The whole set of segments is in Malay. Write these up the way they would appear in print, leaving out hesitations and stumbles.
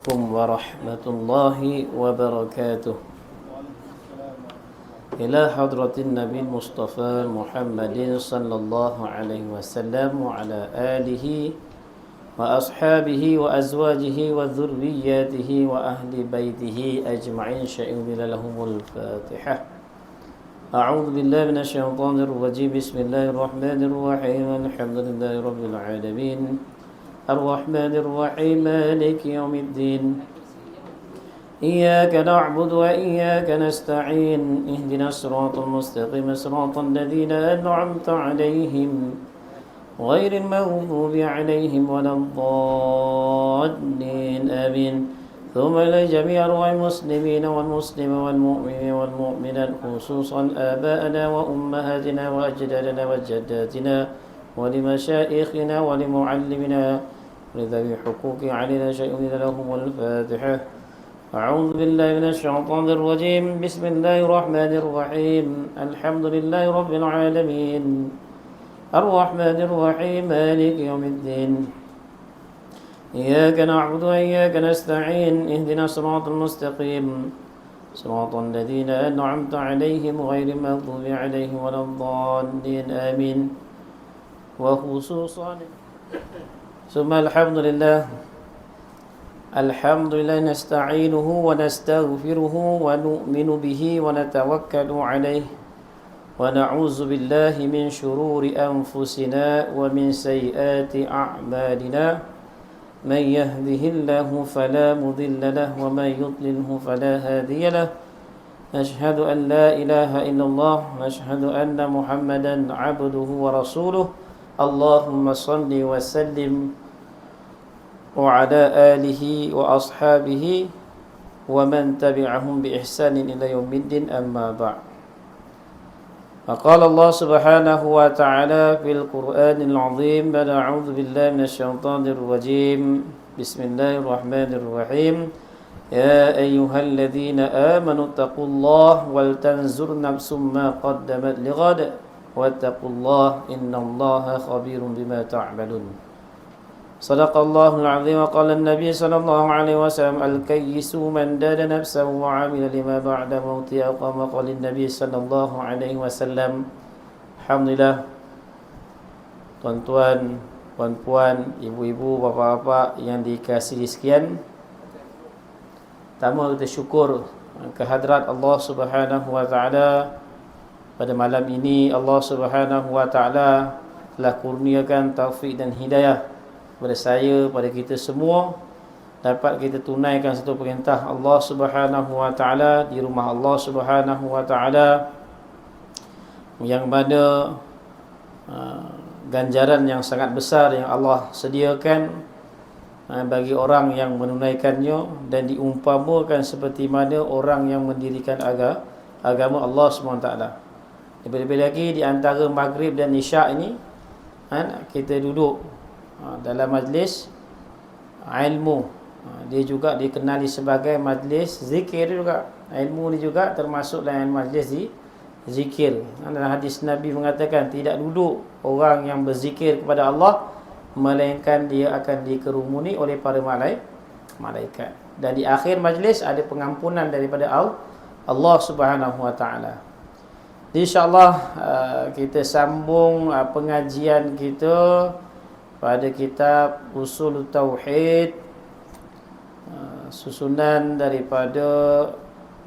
عليكم ورحمة الله وبركاته. إلى حضرة النبي المصطفى محمد صلى الله عليه وسلم وعلى آله وأصحابه وأزواجه وذرياته وأهل بيته أجمعين شهد لهم الفاتحة. أعوذ بالله من الشيطان الرجيم. بسم الله الرحمن الرحيم. الحمد لله رب العالمين الرحمن الرحيم مالك يوم الدين. إياك نعبد وإياك نستعين. اهدنا الصراط المستقيم صراط الذين أنعمت عليهم غير المغضوب عليهم ولا الضالين آمين. ثم لجميع أرواح المسلمين والمسلمين والمؤمنين والمؤمنات خصوصا آباءنا وأمهاتنا وأجدادنا وجداتنا ولمشائخنا ولمعلمنا لذوي حقوق علينا شيء لهم الفاتحة. أعوذ بالله من الشيطان الرجيم. بسم الله الرحمن الرحيم. الحمد لله رب العالمين الرحمن الرحيم مالك يوم الدين. إياك نعبد وإياك نستعين. اهدنا الصراط المستقيم صراط الذين أنعمت عليهم غير المغضوب عليهم ولا الضالين آمين. وخصوصا ثم الحمد لله نستعينه ونستغفره ونؤمن به ونتوكل عليه ونعوذ بالله من شرور أنفسنا ومن سيئات أعمالنا. من يهده الله فلا مضل له ومن يضلله فلا هادي له. نشهد أن لا إله إلا الله ونشهد أن محمدا عبده ورسوله. اللهم صل وسلم وعلى آله وأصحابه ومن تبعهم بإحسان إلى يوم الدين. أما بعد. فقال الله سبحانه وتعالى في القرآن العظيم بعد أعوذ بالله من الشيطان الرجيم. بسم الله الرحمن الرحيم. يا أيها الذين آمنوا اتقوا الله ولتنظر نفس ما قدمت لغد واتقوا الله إن الله خبير بما تعملون. صدق الله العظيم. وقال النبي صلى الله عليه وسلم الكيس من دان نفسه وعمل لما بعد موته أو كما قال النبي صلى الله عليه وسلم. Alhamdulillah, tuan-tuan, puan-puan, ibu-ibu, bapa-bapa yang dikasihi sekalian, pertama kita syukur kehadrat Allah Subhanahu wa taala. Pada malam ini Allah Subhanahu wa taala telah kurniakan taufik dan hidayah kepada saya, pada kita semua, dapat kita tunaikan satu perintah Allah Subhanahu wa taala di rumah Allah Subhanahu wa taala, yang mana ganjaran yang sangat besar yang Allah sediakan bagi orang yang menunaikannya, dan diumpamakan seperti mana orang yang mendirikan agama Allah Subhanahu wa taala. Lebih-lebih lagi di antara maghrib dan isyak ini kita duduk dalam majlis ilmu. Dia juga dikenali sebagai majlis zikir juga. Ilmu ni juga termasuk dalam majlis zikir. Dalam hadis Nabi mengatakan tidak duduk orang yang berzikir kepada Allah melainkan dia akan dikerumuni oleh para malaikat. Dan di akhir majlis ada pengampunan daripada Allah Subhanahu wa taala. InsyaAllah kita sambung pengajian kita pada kitab Usul Tauhid, susunan daripada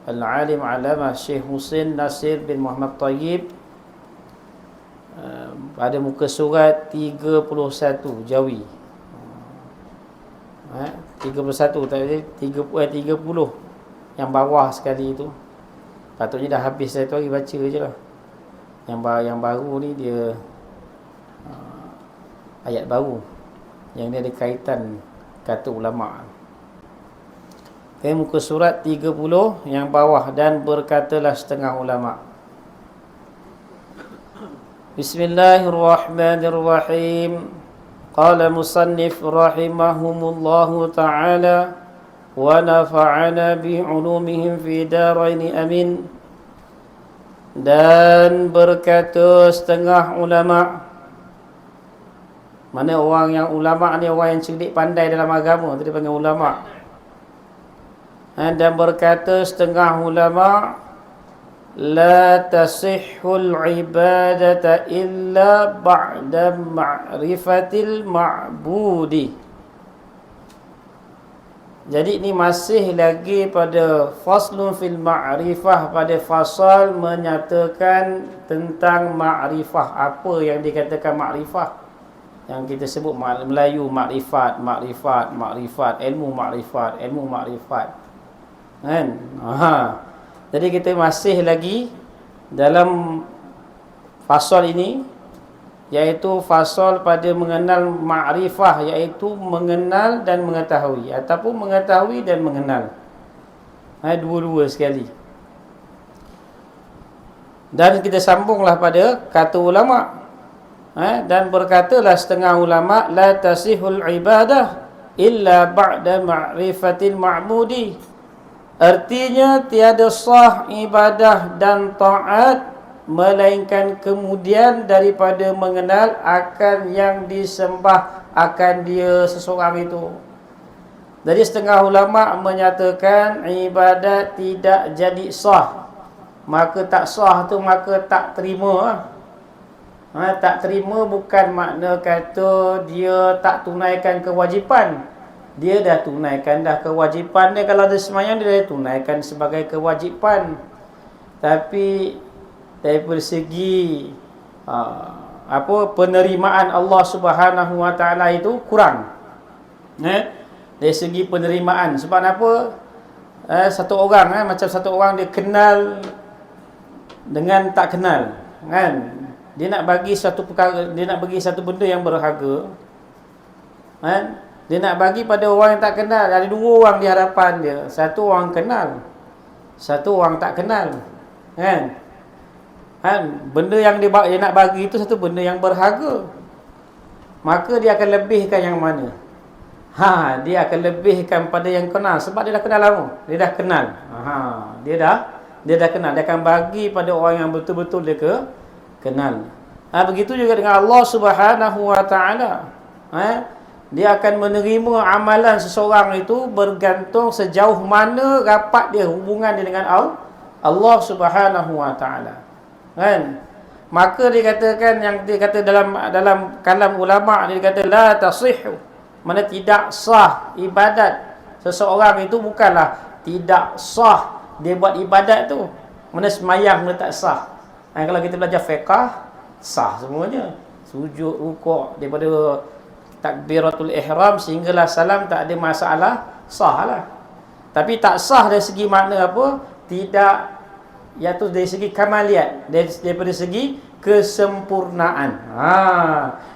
Al-Alim Alamah Syekh Husin Nasir bin Muhammad Tayyib, pada muka surat 31 Jawi. 31 tadi 30 yang bawah sekali itu. Patutnya dah habis saya tu hari baca je lah. Yang baru ni dia ayat baru yang dia ada kaitan kata ulama'. Okay, muka surat 30 yang bawah. Dan berkatalah setengah ulama'. Bismillahirrahmanirrahim. Qala musannif rahimahumullahu ta'ala wa nafa'ana bi'ulumihim fi daraini amin. Dan berkata setengah ulama'. Mana orang yang ulama' ni orang yang cerdik pandai dalam agama, tu dia panggil ulama'. Dan berkata setengah ulama, la tasihhul ibadata illa ba'da ma'rifatil ma'budi. Jadi ini masih lagi pada faslun fil ma'rifah, pada fasal menyatakan tentang ma'rifah. Apa yang dikatakan ma'rifah? Yang kita sebut Melayu makrifat, ilmu makrifat. Kan? Jadi kita masih lagi dalam fasal ini, iaitu fasal pada mengenal ma'rifah, iaitu mengenal dan mengetahui, ataupun mengetahui dan mengenal. Dua-dua sekali. Dan kita sambunglah pada kata ulama. Dan berkatalah setengah ulama, la tasihul ibadah illa ba'da ma'rifatil ma'budi. Artinya tiada sah ibadah dan taat melainkan kemudian daripada mengenal akan yang disembah, akan dia seseorang itu. Jadi setengah ulama menyatakan ibadat tidak jadi sah. Maka tak sah tu maka tak terima. Tak terima bukan makna kata dia tak tunaikan kewajipan. Dia dah tunaikan dah kewajipan dia. Kalau ada sembahyang dia dah tunaikan sebagai kewajipan. Tapi dari segi penerimaan Allah Subhanahu Wa Taala itu kurang. Dari segi penerimaan. Sebab apa? Satu orang macam satu orang dia kenal dengan tak kenal, kan? Dia nak bagi satu perkara, dia nak bagi satu benda yang berharga, kan? Dia nak bagi pada orang yang tak kenal. Ada dua orang di hadapan dia. Satu orang kenal, satu orang tak kenal, kan? Benda yang dia nak bagi itu satu benda yang berharga. Maka dia akan lebihkan yang mana? Dia akan lebihkan pada yang kenal. Sebab dia dah kenal lama. Dia dah kenal. Dia dah kenal. Dia akan bagi pada orang yang betul-betul dia kenal. Begitu juga dengan Allah Subhanahu Wa Taala. Dia akan menerima amalan seseorang itu bergantung sejauh mana rapat dia, hubungan dia dengan Allah Subhanahu Wa Taala. Kan? Maka dikatakan, yang dikata dalam kalam ulama, dia kata la tasihhu, mana tidak sah ibadat seseorang itu. Bukanlah tidak sah dia buat ibadat tu, mana semayang dia tak sah. Kalau kita belajar fiqh, sah semuanya, sujud, rukuk, daripada takbiratul ihram sehinggalah salam tak ada masalah, sah lah. Tapi tak sah dari segi makna apa? Tidak, iaitu dari segi kamaliat, daripada segi kesempurnaan.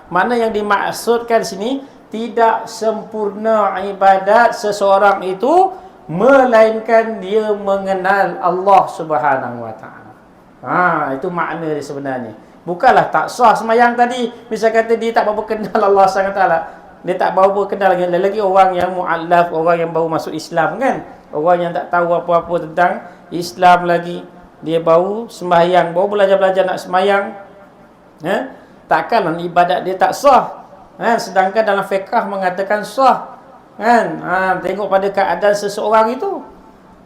Mana yang dimaksudkan sini, tidak sempurna ibadat seseorang itu melainkan dia mengenal Allah Subhanahu Wa Taala. Itu makna dia sebenarnya. Bukanlah tak sah semayang tadi. Misal kata dia tak berapa kenal Allah SWT, dia tak berapa kenal lagi orang yang mu'allaf, orang yang baru masuk Islam, kan? Orang yang tak tahu apa-apa tentang Islam lagi, dia baru sembahyang, baru belajar-belajar nak sembahyang, takkanlah ibadat dia tak sah, sedangkan dalam fiqh mengatakan sah, kan? Tengok pada keadaan seseorang itu.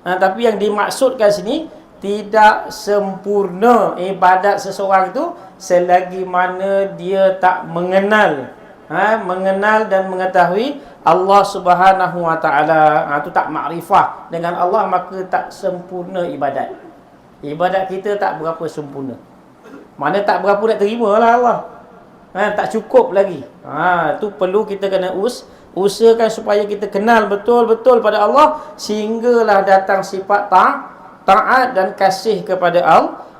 Tapi yang dimaksudkan sini, tidak sempurna ibadat seseorang itu selagi mana dia tak mengenal, mengenal dan mengetahui Allah Subhanahu Wa Taala. Itu tak makrifah dengan Allah, maka tak sempurna ibadat. Ibadat kita tak berapa sempurna. Mana tak berapa nak terima lah Allah. Tak cukup lagi. Itu perlu kita kena usahakan supaya kita kenal betul-betul pada Allah, sehinggalah datang sifat taat dan kasih kepada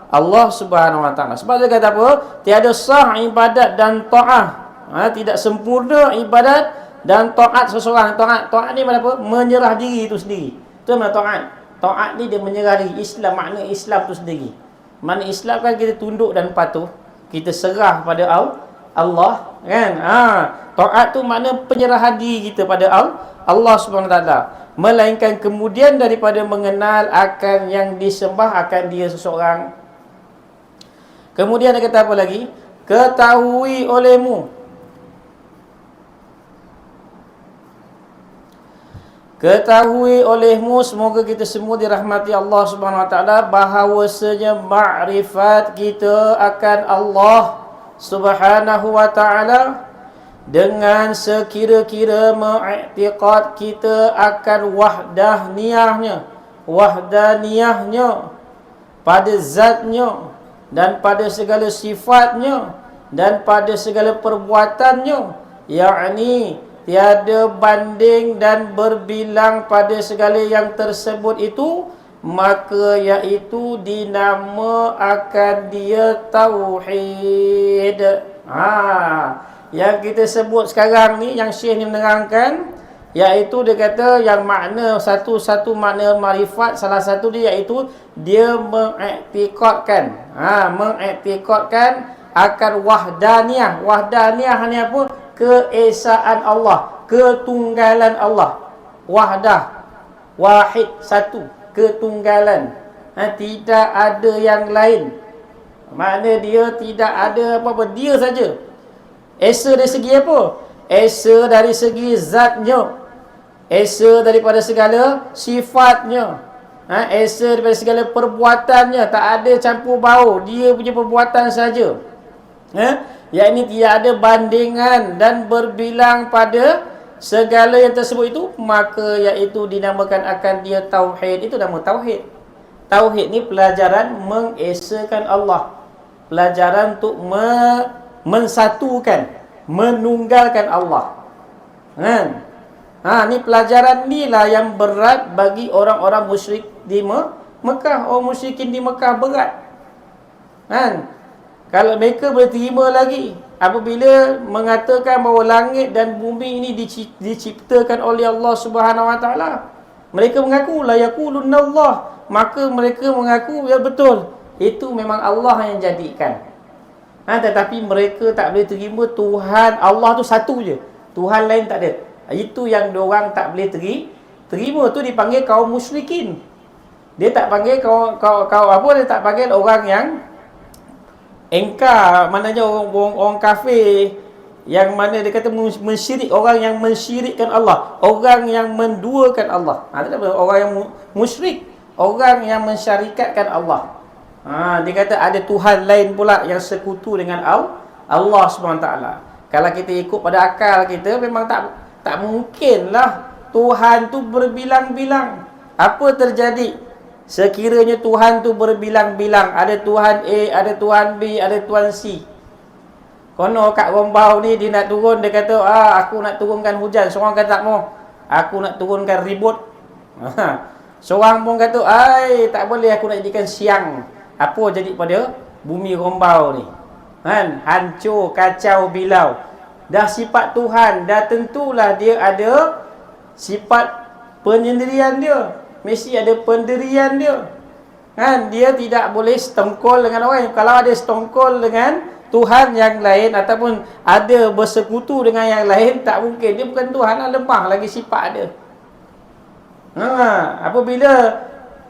Allah Subhanahu Wa Taala. Sebab dia kata apa? Tiada sah ibadat dan taat. Tidak sempurna ibadat dan taat seseorang. Taat ni mana apa? Menyerah diri itu sendiri. Itu mana taat? Taat ni dia menyerah diri. Islam, makna Islam tu sendiri. Makna Islam kan kita tunduk dan patuh, kita serah pada Allah, kan? Taat tu makna penyerahan diri kita pada Allah Subhanahu Wa Taala, melainkan kemudian daripada mengenal akan yang disembah, akan dia seseorang. Kemudian dia kata apa lagi? Ketahui olehmu. Ketahui olehmu, semoga kita semua dirahmati Allah Subhanahu wa taala, bahawasanya makrifat kita akan Allah Subhanahu wa taala dengan sekira-kira mengiktikad kita akan wahdaniyahnya pada zatnya dan pada segala sifatnya dan pada segala perbuatannya, yakni tiada banding dan berbilang pada segala yang tersebut itu, maka iaitu dinama akan dia tauhid. Yang kita sebut sekarang ni, yang Syekh ni menerangkan, iaitu dia kata yang makna satu makna marifat, salah satu dia iaitu dia mengiktikadkan akan wahdaniyah. Wahdaniyah ni apa? Keesaan Allah, ketunggalan Allah. Wahdah, wahid, satu, ketunggalan. Tidak ada yang lain. Makna dia tidak ada apa-apa, dia saja. Esa dari segi apa? Esa dari segi zatnya, esa daripada segala sifatnya, esa daripada segala perbuatannya. Tak ada campur bau, dia punya perbuatan saja. Yakni tidak ada bandingan dan berbilang pada segala yang tersebut itu, maka iaitu dinamakan akan dia tauhid. Itu nama tauhid. Tauhid ni pelajaran mengesakan Allah, pelajaran untuk mensatukan, menunggalkan Allah. Ni pelajaran ni lah yang berat bagi orang-orang musyrik di Mekah. Orang musyrikin di Mekah berat. Kalau mereka boleh terima lagi apabila mengatakan bahawa langit dan bumi ini diciptakan oleh Allah Subhanahu wa taala. Mereka mengaku la yaqulunna Allah, maka mereka mengaku ya betul, itu memang Allah yang jadikan. Tetapi mereka tak boleh terima Tuhan Allah tu satu je, Tuhan lain tak ada. Itu yang diorang tak boleh terima. Tu dipanggil kaum musyrikin. Dia tak panggil kaum apa, dia tak panggil orang yang engkar, maknanya orang kafir, yang mana dia kata mensyirik, orang yang mensyirikkan Allah, orang yang menduakan Allah. Itu orang yang musyrik, orang yang mensyarikatkan Allah. Dia kata ada Tuhan lain pula yang sekutu dengan Allah SWT. Kalau kita ikut pada akal kita, memang tak mungkinlah Tuhan tu berbilang-bilang. Apa terjadi sekiranya Tuhan tu berbilang-bilang? Ada Tuhan A, ada Tuhan B, ada Tuhan C. Kono kat Rombau ni dia nak turun, dia kata aku nak turunkan hujan. Seorang kata tak mau, aku nak turunkan ribut. Seorang pun kata tak boleh, aku nak jadikan siang. Apa jadi pada bumi Rombau ni? Hancur, kacau, bilau. Dah sifat Tuhan, dah tentulah dia ada sifat penyendirian dia, mesti ada pendirian dia. Dia tidak boleh setongkol dengan orang. Kalau ada setongkol dengan Tuhan yang lain ataupun ada bersekutu dengan yang lain, tak mungkin. Dia bukan Tuhan, lemah lagi sifat dia. Apabila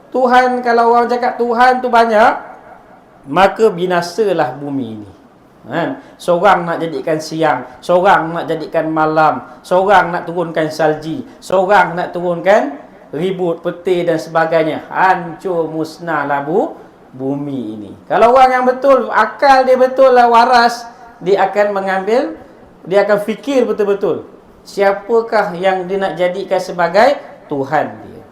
Tuhan, kalau orang cakap Tuhan tu banyak, maka binasalah bumi ini. Seorang nak jadikan siang, seorang nak jadikan malam, seorang nak turunkan salji, seorang nak turunkan ribut, petir dan sebagainya. Hancur musnahlah bumi ini. Kalau orang yang betul, akal dia betul lah, waras, dia akan mengambil, dia akan fikir betul-betul siapakah yang dia nak jadikan sebagai Tuhan dia.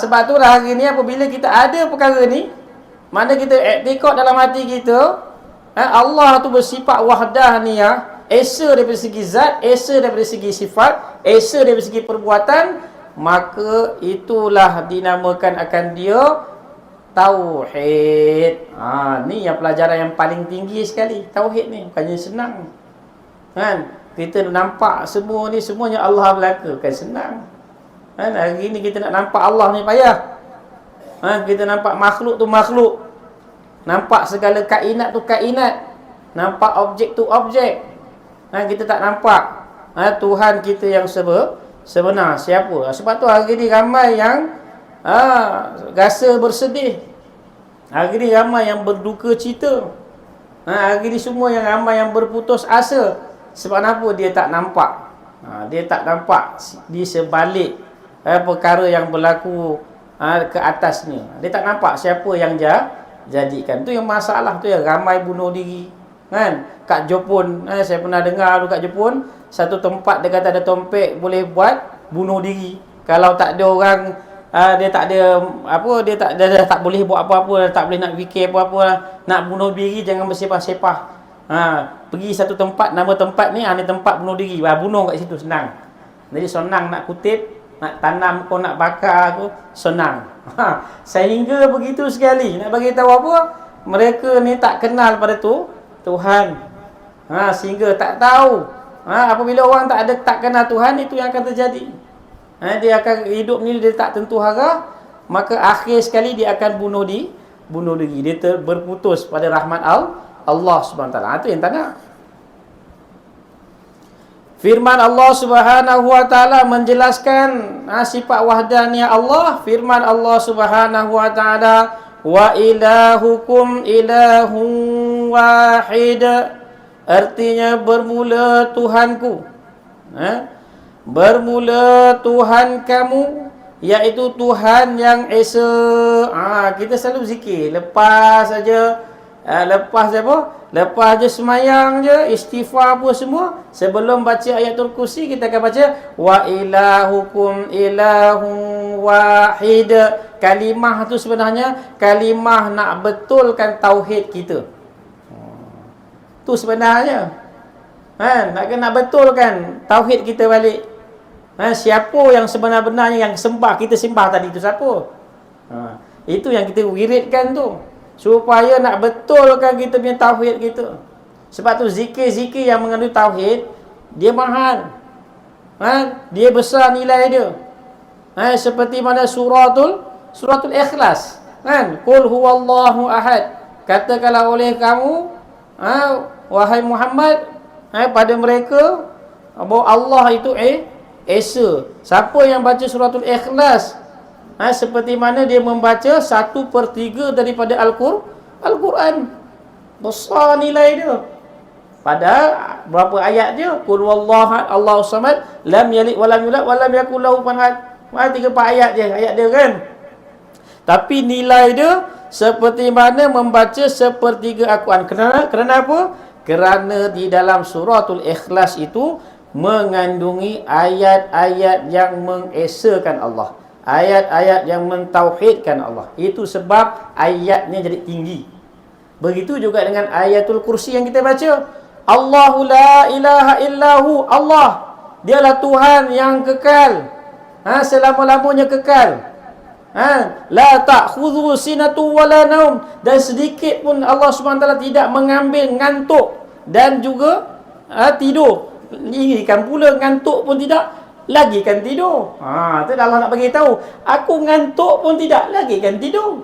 Sebab tu lah hari ni apabila kita ada perkara ni, mana kita iktikad dalam hati kita, Allah tu bersifat wahdaniyah, esa daripada segi zat, esa daripada segi sifat, esa daripada segi perbuatan, maka itulah dinamakan akan dia tauhid. Ni yang pelajaran yang paling tinggi sekali. Tauhid ni bukannya senang. Kita nampak semua ni semuanya Allah belaka, bukan senang. Hari ni kita nak nampak Allah ni payah. Kita nampak makhluk tu makhluk, nampak segala kainat tu kainat, nampak objek tu objek. Kita tak nampak Tuhan kita yang sebenar siapa. Sebab tu hari ni ramai yang rasa bersedih, hari ni ramai yang berduka cita, hari ni semua yang ramai yang berputus asa. Sebab apa? Dia tak nampak. Dia tak nampak di sebalik perkara yang berlaku ke atasnya. Dia tak nampak siapa yang jadikan. Tu yang masalah tu ya, ramai bunuh diri. Kan? Kat Jepun, saya pernah dengar tu kat Jepun, satu tempat dia kata ada tompek boleh buat bunuh diri. Kalau tak ada orang, dia tak ada apa, dia tak boleh buat apa-apa, tak boleh nak fikir apa-apa, nak bunuh diri jangan bersepah-sepah. Pergi satu tempat, nama tempat ni ni tempat bunuh diri. Bunuh kat situ senang. Jadi senang nak kutip, nak tanam kau, nak bakar aku, senang. Sehingga begitu sekali. Nak bagi tahu apa? Mereka ni tak kenal pada Tuhan. Sehingga tak tahu. Apabila orang tak kenal Tuhan, itu yang akan terjadi. Dia akan hidup ni dia tak tentu arah, maka akhir sekali dia akan bunuh diri. Dia berputus pada rahmat Allah Subhanahu Wa Taala. Itu yang tak nak. Firman Allah Subhanahu Wa Taala menjelaskan sifat wahdaniyah Allah. Firman Allah Subhanahu Wa Taala, wa ilahukum ilahun wahid. Artinya bermula Tuhanku, bermula Tuhan kamu, iaitu Tuhan yang esa. Kita selalu zikir lepas saja, lepas apa? Lepas je semayang je, istighfar apa semua, sebelum baca ayatul kursi kita akan baca wa ilahukum ilahun wahid. Kalimah tu sebenarnya kalimah nak betulkan tauhid kita. Tu sebenarnya. Nak betulkan tauhid kita balik. Siapa yang sebenar-benarnya yang sembah, kita sembah tadi tu siapa? Itu yang kita wiridkan tu, supaya nak betulkan kita punya tauhid kita. Sebab tu zikir-zikir yang mengandung tauhid, dia mahal. Dia besar nilai dia. Seperti mana suratul Ikhlas. Qul huwallahu ahad. Katakanlah oleh kamu, wahai Muhammad, pada mereka bahawa Allah itu esa. Siapa yang baca suratul Ikhlas, seperti mana dia membaca 1/3 daripada Al-Quran. Besar nilai dia. Padahal berapa ayat dia? Qul huwallahu ahad, Allahu samad, lam yalid wa lam yulad wa lam yakul lahu kufuwan ahad. 3-4 ayat je ayat dia kan. Tapi nilai dia seperti mana membaca 1/3 Al-Quran. Kerana apa? Kerana di dalam suratul Ikhlas itu mengandungi ayat-ayat yang mengesakan Allah, ayat-ayat yang mentauhidkan Allah. Itu sebab ayatnya jadi tinggi. Begitu juga dengan ayatul kursi yang kita baca. Allahu la ilaha illahu. Allah, dialah Tuhan yang kekal, selama-lamanya kekal. La ta'khudhu sinatu wala naum. Dan sedikit pun Allah SWT tidak mengambil ngantuk dan juga tidur. Ini kan pula ngantuk pun tidak, lagi kan tidur. Tu Allah nak bagi tahu, aku ngantuk pun tidak, lagi kan tidur.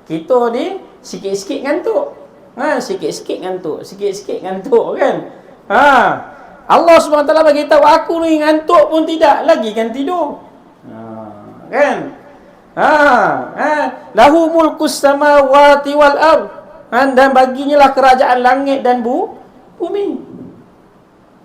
Kita ni sikit-sikit ngantuk. Sikit-sikit ngantuk kan. Allah SWT bagi tahu, aku ni ngantuk pun tidak, lagi kan tidur. Kan? Lahu mulkus samawati wal ard. Dan baginya lah kerajaan langit dan bumi.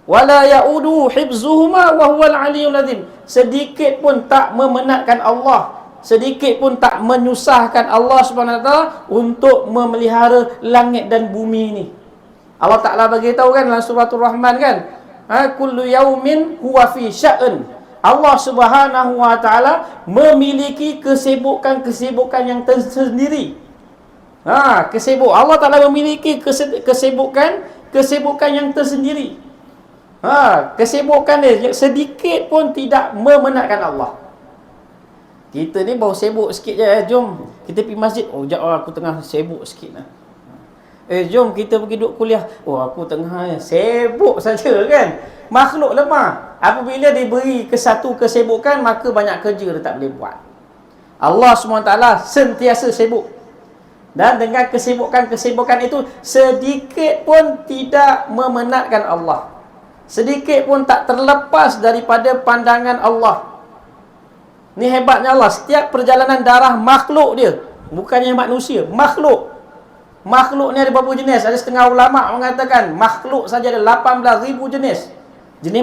Wala ya'udu hifzuhuma wa huwal aliyyul azim. Sedikit pun tak memenatkan Allah, sedikit pun tak menyusahkan Allah Subhanahu Wa Taala untuk memelihara langit dan bumi ini. Allah Taala bagi tahu kan dalam suratul Rahman kan, kullu yaumin huwa fi sya'an. Allah Subhanahu Wa Taala memiliki kesibukan yang tersendiri. Allah Taala memiliki kesibukan yang tersendiri. Kesibukan dia sedikit pun tidak memenatkan Allah. Kita ni baru sibuk sikit je, jom kita pergi masjid. Jap aku tengah sibuk sikit lah. Jom kita pergi duduk kuliah. Aku tengah sibuk saja kan. Makhluk lemah. Apabila diberi satu kesibukan, maka banyak kerja dia tak boleh buat. Allah SWT sentiasa sibuk. Dan dengan kesibukan itu, sedikit pun tidak memenatkan Allah, sedikit pun tak terlepas daripada pandangan Allah. Ni hebatnya Allah. Setiap perjalanan darah makhluk dia, bukannya manusia, makhluk. Makhluk ni ada berapa jenis? Ada setengah ulama' mengatakan makhluk saja ada 18,000 jenis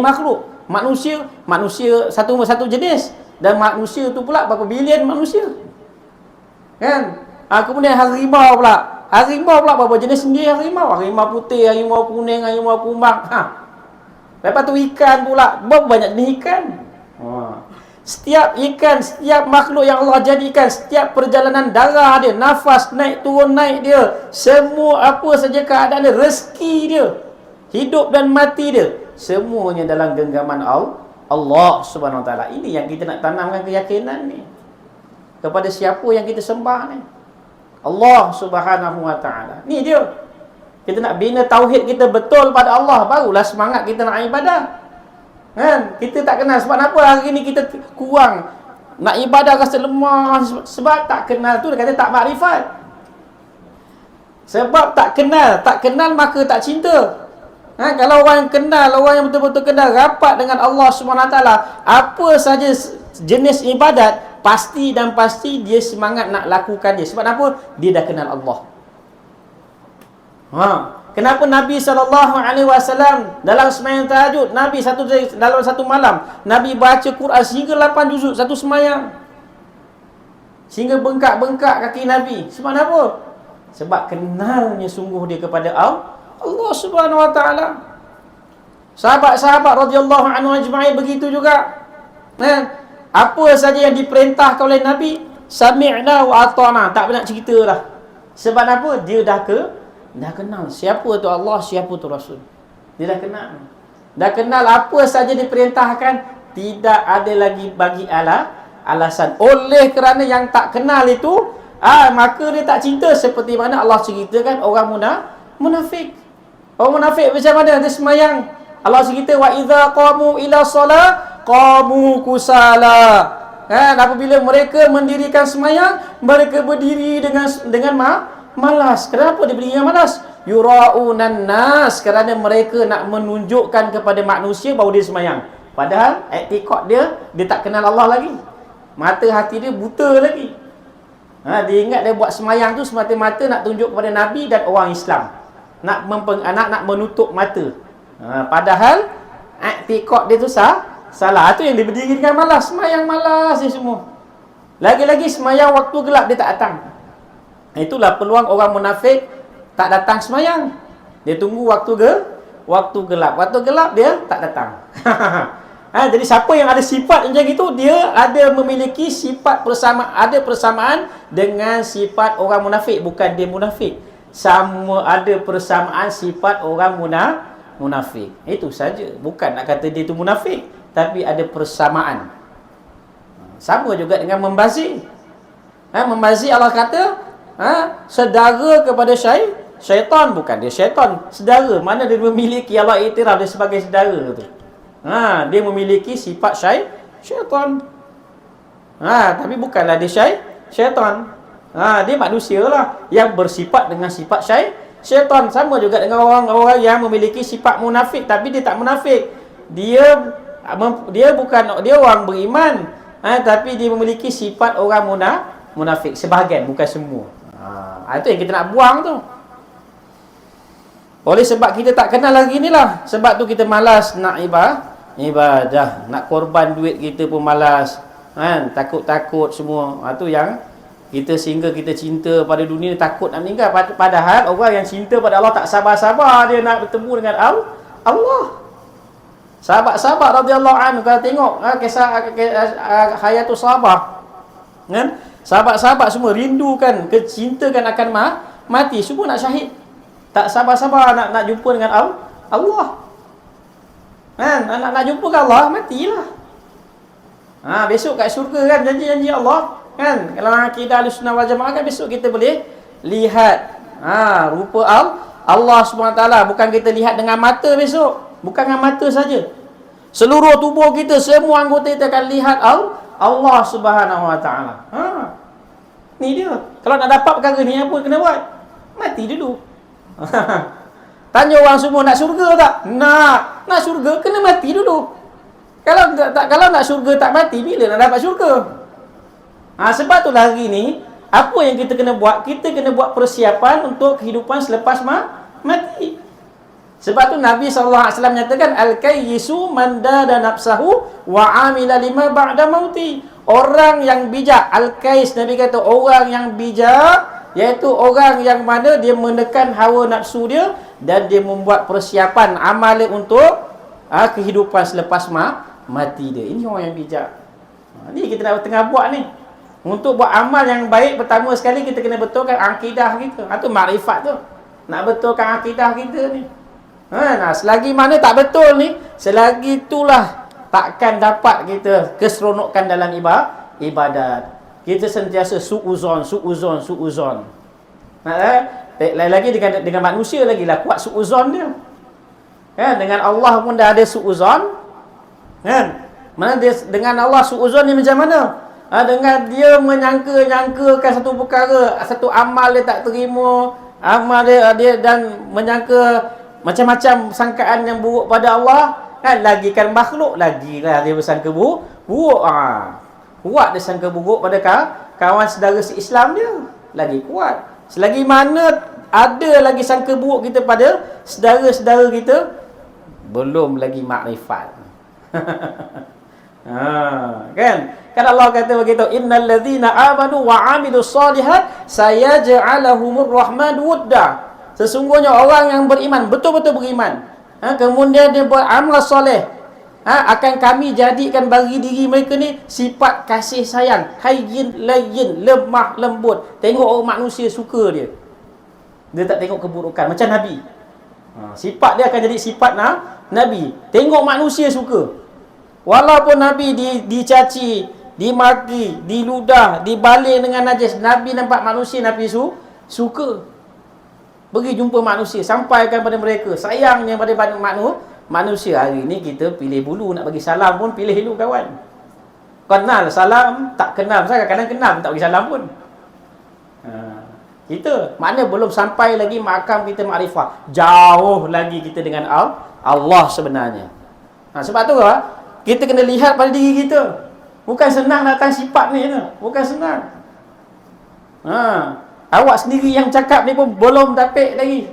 makhluk. Manusia satu jenis, dan manusia tu pula berapa bilion manusia. Kan? Kemudian harimau pula. Harimau pula berapa jenis sendiri harimau? Harimau putih, harimau kuning, harimau kumbang. Lepas tu ikan pula. Berapa banyak jenis ikan? Setiap ikan, setiap makhluk yang Allah jadikan, setiap perjalanan darah dia, nafas naik turun naik dia, semua apa saja keadaan dia, rezeki dia, hidup dan mati dia, semuanya dalam genggaman Allah Subhanahu Wa Taala. Ini yang kita nak tanamkan keyakinan ni. Kepada siapa yang kita sembah ni? Allah Subhanahu Wa Taala. Ni dia. Kita nak bina tauhid kita betul pada Allah, barulah semangat kita nak ibadah. Kan? Kita tak kenal. Sebab apa hari ni kita kurang nak ibadah, rasa lemah? Sebab tak kenal. Tu dia kata tak makrifat. Sebab tak kenal maka tak cinta. Kalau orang yang kenal, orang yang betul-betul kenal, rapat dengan Allah SWT, apa saja jenis ibadat, pasti dan pasti dia semangat nak lakukan dia. Sebab apa? Dia dah kenal Allah. Kenapa Nabi SAW dalam sembahyang tahajud, Nabi dalam satu malam, Nabi baca Quran sehingga 8 juzuk satu sembahyang, sehingga bengkak-bengkak kaki Nabi. Sebab apa? Sebab kenalnya sungguh dia kepada Allah Subhanahu Wa Taala. Sahabat-sahabat radhiyallahu anhu ajma'in begitu juga. Apa saja yang diperintahkan oleh Nabi, sami'na wa ata'na, tak banyak cerita dah. Sebab apa? Dia dah kenal siapa tu Allah, siapa tu Rasul. Dia dah kenal. Dah kenal apa saja diperintahkan, tidak ada lagi bagi alasan. Oleh kerana yang tak kenal itu, maka dia tak cinta. Seperti mana Allah ceritakan orang munafik. Orang munafik macam mana? Dia semayang. Allah cerita wa idza qamu ila solah qamu kusala. Apabila mereka mendirikan semayang, mereka berdiri dengan malas. Kenapa dia berdiri malas? Yura'unan nas, kerana mereka nak menunjukkan kepada manusia bahawa dia semayang. Padahal i'tiqad dia tak kenal Allah lagi. Mata hati dia buta lagi. Dia ingat dia buat semayang tu semata-mata nak tunjuk kepada Nabi dan orang Islam. Nak menutup mata. Padahal i'tiqad dia tu salah. Itu yang dia berdiri dengan malas. Semayang malas dia semua. Lagi-lagi semayang waktu gelap dia tak datang. Itulah peluang orang munafik tak datang semayang. Dia tunggu waktu gelap. Waktu gelap dia tak datang. Jadi siapa yang ada sifat macam itu, dia ada memiliki sifat persamaan dengan sifat orang munafik. Bukan dia munafik, sama ada persamaan sifat orang munafik. Itu saja. Bukan nak kata dia itu munafik, tapi ada persamaan. Sama juga dengan membazir. Membazir Allah kata sedara kepada syaitan. Bukan dia syaitan, sedara. Mana dia memiliki, Allah iktiraf dia sebagai sedara tu. Dia memiliki sifat syaitan. Tapi bukanlah dia syaitan. Dia manusia lah yang bersifat dengan sifat syaitan. Sama juga dengan orang-orang yang memiliki sifat munafik, tapi dia tak munafik. Dia orang beriman, tapi dia memiliki sifat orang munafik. Sebahagian, bukan semua. Itu yang kita nak buang tu. Oleh sebab kita tak kenal lagi ni lah, sebab tu kita malas nak ibadah. Nak korban duit kita pun malas. Takut-takut semua. Itu yang kita, sehingga kita cinta pada dunia, takut nak meninggal. Padahal orang yang cinta pada Allah tak sabar-sabar dia nak bertemu dengan Allah. Sahabat-sahabat radhiyallahu anhu, kalau tengok kisah Hayatus Sahabah, sahabat-sahabat semua rindukan, kecintakan akan mati, semua nak syahid. Tak sabar-sabar nak jumpa dengan Allah. Nak jumpa dengan Allah, matilah. Besok kat syurga kan, janji-janji Allah. Kalau akidah Ahlussunnah wal Jamaah kan, besok kita boleh lihat rupa Allah SWT. Bukan kita lihat dengan mata besok. Bukan dengan mata saja. Seluruh tubuh kita, semua anggota kita akan lihat Allah Subhanahu Wa Taala. Ni dia. Kalau nak dapat perkara ni, apa kena buat? Mati dulu. Tanya orang semua, nak syurga tak? Nak syurga kena mati dulu. Kalau nak syurga tak mati, bila nak dapat syurga? Sebab itulah hari ni, apa yang kita kena buat? Kita kena buat persiapan untuk kehidupan selepas mati. Sebab tu Nabi SAW nyatakan al-kayyisu man dada nafsahu wa amila lima ba'da mauti. Orang yang bijak, al-kays, Nabi kata orang yang bijak iaitu orang yang mana dia menekan hawa nafsu dia dan dia membuat persiapan amal untuk kehidupan selepas mati dia. Ini orang yang bijak. Ni kita nak tengah buat ni. Untuk buat amal yang baik, pertama sekali kita kena betulkan akidah kita. Itu makrifat tu. Nak betulkan akidah kita ni. Nah, selagi mana tak betul ni, selagi itulah takkan dapat kita keseronokan dalam ibadat. Kita sentiasa su'uzon. Lain lagi dengan manusia lagi lah kuat su'uzon dia. Dengan Allah pun dah ada su'uzon. Mana dia dengan Allah su'uzon ni macam mana? Dengan dia menyangka-nyangkakan satu perkara, satu amal dia tak terima, amal dia dan menyangka macam-macam sangkaan yang buruk pada Allah, lagikan makhluk, lagilah dia bersangka buruk. Kuat dia sangka buruk pada kawan saudara se-Islam dia, lagi kuat. Selagi mana ada lagi sangka buruk kita pada saudara-saudara kita, belum lagi makrifat. Kan Allah kata begitu, innal ladzina amanu wa amilus solihat sayaj'aluhumur rahman wudda. Sesungguhnya orang yang beriman, betul-betul beriman, kemudian dia buat amal soleh, akan kami jadikan bagi diri mereka ni sifat kasih sayang, hayyin layyin, lemah lembut. Tengok orang manusia suka dia tak tengok keburukan, macam Nabi. Sifat dia akan jadi sifat Nabi. Tengok manusia suka. Walaupun Nabi dicaci, dimaki, diludah, dibalik dengan najis, Nabi nampak manusia, Nabi suka. Pergi jumpa manusia, sampaikan pada mereka sayangnya pada manusia. Hari ni kita pilih bulu, nak bagi salam pun pilih dulu kawan. Kenal salam, tak kenal, saya kadang-kadang kenal tak bagi salam pun. Kita mana belum sampai lagi makam kita makrifah, jauh lagi kita dengan Allah sebenarnya. Sebab tu kita kena lihat pada diri kita. Bukan senang datang sifat ni, bukan senang. Awak sendiri yang cakap ni pun belum dapat lagi.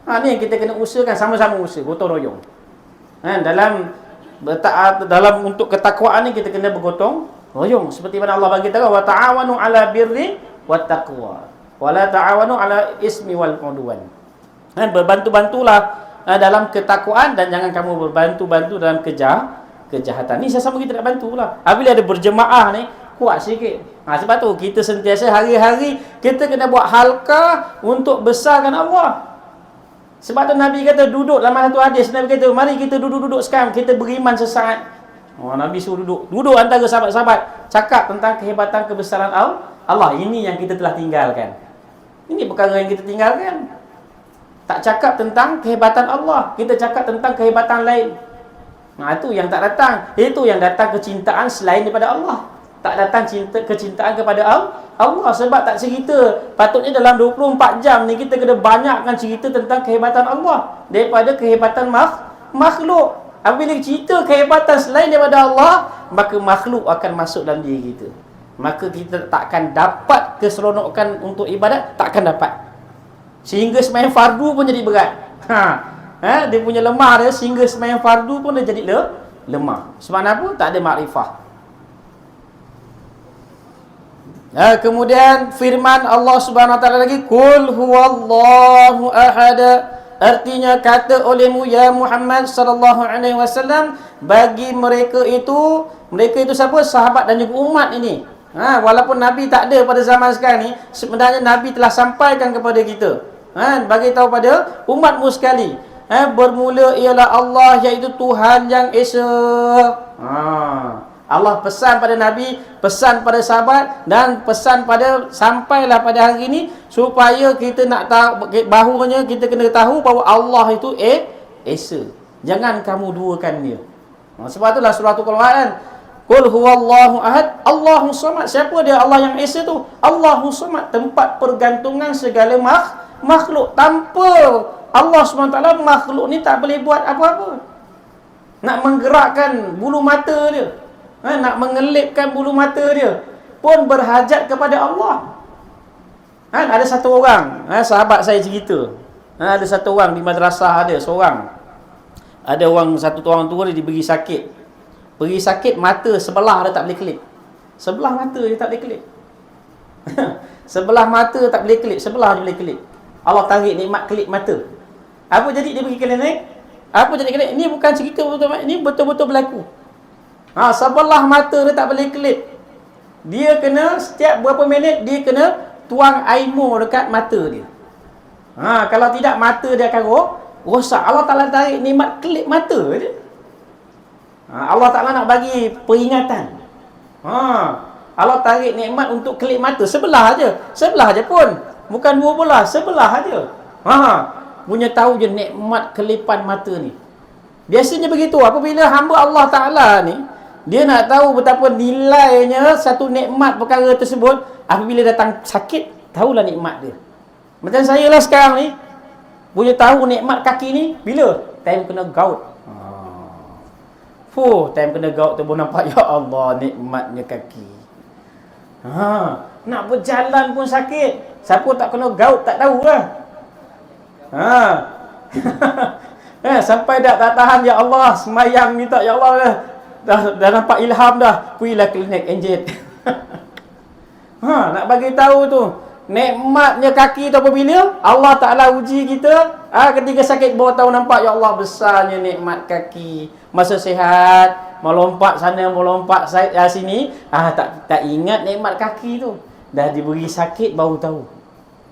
Ni kita kena usahakan, sama-sama usaha, gotong royong. Dalam untuk ketakwaan ni kita kena bergotong royong. Seperti mana Allah bagi tahu, wa ta'awanu 'ala birri wat taqwa wa la ta'awanu 'ala ismi wal 'udwan. Berbantu-bantulah dalam ketakwaan dan jangan kamu berbantu-bantu dalam kejahatan. Ni sama-sama kita nak bantulah. Apabila ada berjemaah ni, kuat sikit. Sebab tu kita sentiasa hari-hari kita kena buat halqa untuk besarkan Allah. Sebab tu Nabi kata duduk dalam satu hadis, Nabi kata mari kita duduk-duduk sekarang, kita beriman sesaat. Nabi suruh duduk antara sahabat-sahabat, cakap tentang kehebatan kebesaran Allah. Ini yang kita telah tinggalkan. Ini perkara yang kita tinggalkan. Tak cakap tentang kehebatan Allah, kita cakap tentang kehebatan lain. Itu yang tak datang. Itu yang datang kecintaan selain daripada Allah. Tak datang kecintaan kepada Allah. Sebab tak cerita. Patutnya dalam 24 jam ni kita kena banyakkan cerita tentang kehebatan Allah daripada kehebatan makhluk. Apabila cerita kehebatan selain daripada Allah, maka makhluk akan masuk dalam diri kita. Maka kita takkan dapat keseronokan untuk ibadat, takkan dapat. Sehingga sembahyang fardu pun jadi berat. Dia punya lemah dia, sehingga sembahyang fardu pun dia jadi lemah. Sebab apa? Tak ada makrifah. Kemudian firman Allah Subhanahu Wa Taala lagi, Qul huwallahu ahad. Artinya kata olehmu ya Muhammad sallallahu alaihi wasallam bagi mereka itu siapa? Sahabat dan juga umat ini. Walaupun Nabi tak ada pada zaman sekarang ni, sebenarnya Nabi telah sampaikan kepada kita. Bagi tahu pada umatmu sekali. Bermula ialah Allah, iaitu Tuhan yang Esa. Allah pesan pada Nabi, pesan pada sahabat dan pesan pada sampailah pada hari ini supaya kita nak tahu bahawa kita kena tahu bahawa Allah itu Esa. Jangan kamu duakan dia. Sebab itulah surah Al-Quran, Qul huwallahu ahad, Allahus samad. Siapa dia Allah yang Esa tu? Allahus samad, tempat pergantungan segala makhluk. Tanpa Allah SWT, makhluk ni tak boleh buat apa-apa. Nak menggerakkan bulu mata dia, nak mengelipkan bulu mata dia pun berhajat kepada Allah. Ada satu orang, sahabat saya cerita, Ada satu orang di madrasah, ada seorang. Ada satu orang tua dia diberi sakit. Beri sakit mata sebelah dia tak boleh kelip. Sebelah mata dia tak boleh kelip. Sebelah mata tak boleh kelip, sebelah dia boleh kelip. Allah tarik nikmat kelip mata. Apa jadi dia pergi klinik? Apa jadi klinik? Ini bukan cerita betul-betul, ini betul-betul berlaku. Sebelah mata dia tak boleh kelip. Dia kena setiap berapa minit dia kena tuang air dekat mata dia. Kalau tidak mata dia akan rosak. Allah Ta'ala tarik nikmat kelip mata dia. Allah Ta'ala nak bagi peringatan. Allah tarik nikmat untuk kelip mata sebelah aja. Sebelah aja pun. Bukan dua belah, sebelah aja. Punya tahu je nikmat kelipan mata ni. Biasanya begitu. Apabila hamba Allah Ta'ala ni, dia nak tahu betapa nilainya satu nikmat perkara tersebut, apabila datang sakit, tahulah nikmat dia. Macam saya lah sekarang ni, punya tahu nikmat kaki ni, bila? Time kena gout. Time kena gout tu pun nampak, ya Allah, nikmatnya kaki. Nak berjalan pun sakit. Siapa tak kena gout tak tahulah. Sampai tak tahan, ya Allah, semayang minta, ya Allah, dah nampak ilham dah, pergilah klinik enjet. Nak bagi tahu tu nikmatnya kaki tu apabila Allah Ta'ala uji kita. Ketika sakit baru tahu, nampak, ya Allah, besarnya nikmat kaki. Masa sihat melompat sana melompat sini, tak ingat nikmat kaki tu. Dah diberi sakit baru tahu.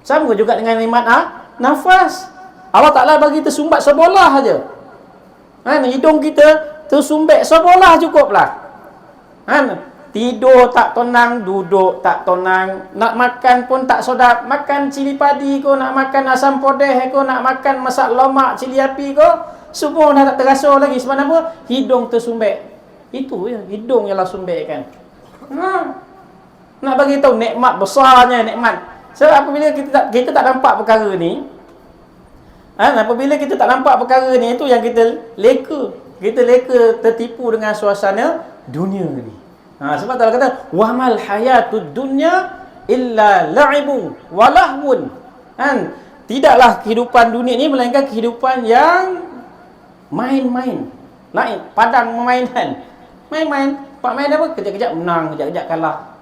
Sama juga dengan nikmat nafas. Allah Ta'ala bagi tersumbat sebolah aja. Hidung kita tersumbat sebolah cukuplah. Tidur tak tenang, duduk tak tenang, nak makan pun tak sedap. Makan cili padi ko, nak makan asam podeh ko, nak makan masak lemak cili api ko, semua dah tak terasa lagi. Sebab apa? Hidung tersumbat. Itu ya, hidung ialah sumbat kan. Nak bagi tahu nikmat besarnya nikmat. Sebab apabila kita tak nampak perkara ni, apabila kita tak nampak perkara ni, itu yang kita leka. Kita leka tertipu dengan suasana dunia ni. Sebab Allah kata, wa mal hayatud dunya illa la'ibu wa lahwun. Tidaklah kehidupan dunia ni melainkan kehidupan yang main-main. Lain, padang permainan. Main-main. Pak main apa? Kejap-kejap menang, kejap-kejap kalah.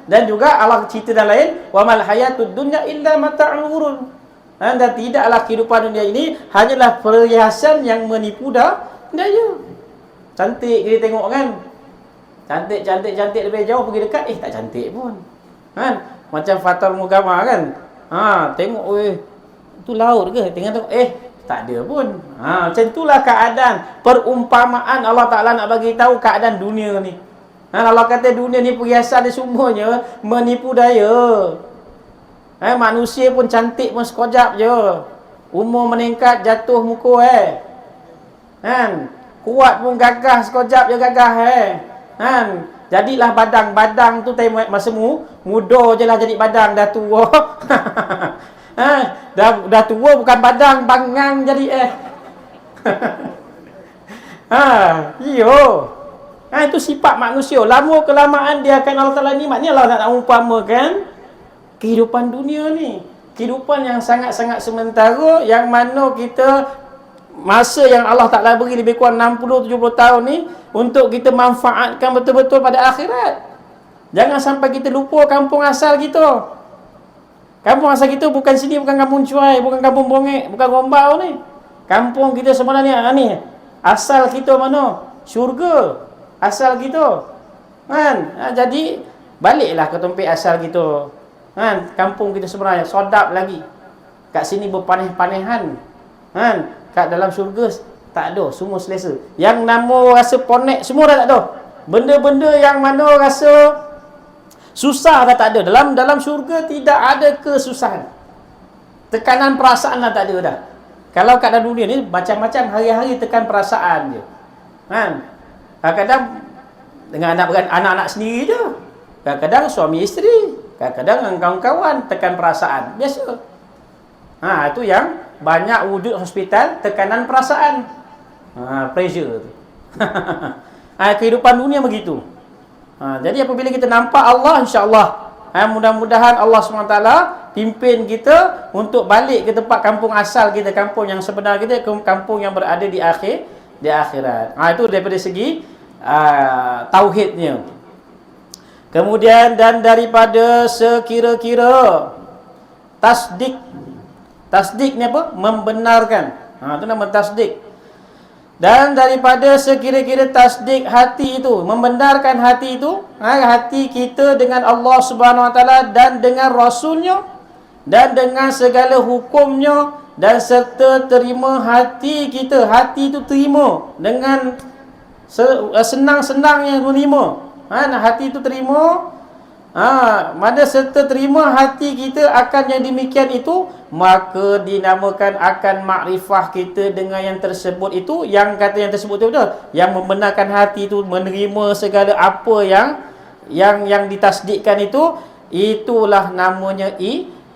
Dan juga Allah cerita dalam lain, wa mal hayatud dunya illa mata'ul ghurur. Dan tidaklah kehidupan dunia ini hanyalah perhiasan yang menipu daya. Cantik kita tengok kan. Cantik lebih jauh pergi dekat, tak cantik pun. Macam Fathul Mugama kan. Tengok, tu laut ke? Tengok, tak ada pun. Macam itulah keadaan. Perumpamaan Allah Ta'ala nak bagi tahu keadaan dunia ni. Allah kata dunia ni perhiasan dia semuanya menipu daya. Manusia pun cantik pun sekejap je. Umur meningkat, jatuh muka kuat pun gagah, sekejap je gagah jadilah badang tu masa muda je lah jadi badang, dah tua. dah tua bukan badang, bangang jadi itu sifat manusia. Lama kelamaan dia akan Allah Ta'ala nikmat ni. Allah nak umpamakan kehidupan dunia ni, kehidupan yang sangat-sangat sementara, yang mana kita masa yang Allah Ta'ala beri lebih kurang 60-70 tahun ni untuk kita manfaatkan betul-betul pada akhirat. Jangan sampai kita lupa kampung asal kita. Kampung asal kita bukan sini, bukan kampung Cuai, bukan kampung Bongek, bukan Gombau ni. Kampung kita sebenarnya ni asal kita mana? Syurga. Asal kita. Jadi baliklah ke tempat asal kita. Kampung kita sebenarnya sedap lagi. Kat sini berpaneh-panehan. Kat dalam syurga tak ada, semua selesa. Yang nama rasa ponek semua dah tak ada. Benda-benda yang mana rasa susah dah tak ada. Dalam syurga tidak ada kesusahan. Tekanan perasaan dah tak ada dah. Kalau kat dalam dunia ni macam-macam, hari-hari tekan perasaan je. Kadang-kadang dengan anak-anak sendiri je. Kadang-kadang suami isteri, kadang-kadang dengan kawan-kawan tekan perasaan. Biasa. Itu yang banyak wujud hospital tekanan perasaan. Pressure tu. Kehidupan dunia begitu. Jadi apabila kita nampak Allah, insya-Allah Mudah-mudahan Allah SWT pimpin kita untuk balik ke tempat kampung asal kita, kampung yang sebenar kita, kampung yang berada di akhirat. Itu daripada segi tauhidnya. Kemudian dan daripada sekira-kira tasdik. Tasdik ni apa? Membenarkan. Itu nama tasdik. Dan daripada sekira-kira tasdik hati itu, membenarkan hati itu, hati kita dengan Allah Subhanahu Wa Taala dan dengan Rasulnya dan dengan segala hukumnya, dan serta terima hati kita, hati itu terima dengan senang-senangnya menerima. Hati itu terima. Mana serta terima hati kita akan yang demikian itu, maka dinamakan akan makrifah kita dengan yang tersebut itu. Yang kata yang tersebut itu betul, yang membenarkan hati itu menerima segala apa yang ditasdikkan itu, itulah namanya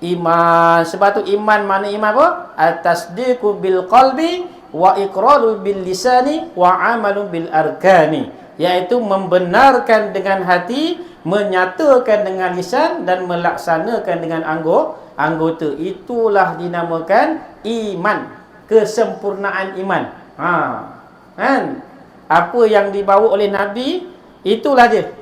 iman. Sebab tu iman, mana iman apa? At-tasdiqu bil qalbi wa iqraru bil lisani wa amalu bil arkani, iaitu membenarkan dengan hati, menyatakan dengan lisan, dan melaksanakan dengan anggota. Itulah dinamakan iman, kesempurnaan iman. Kan? Apa yang dibawa oleh Nabi, itulah dia.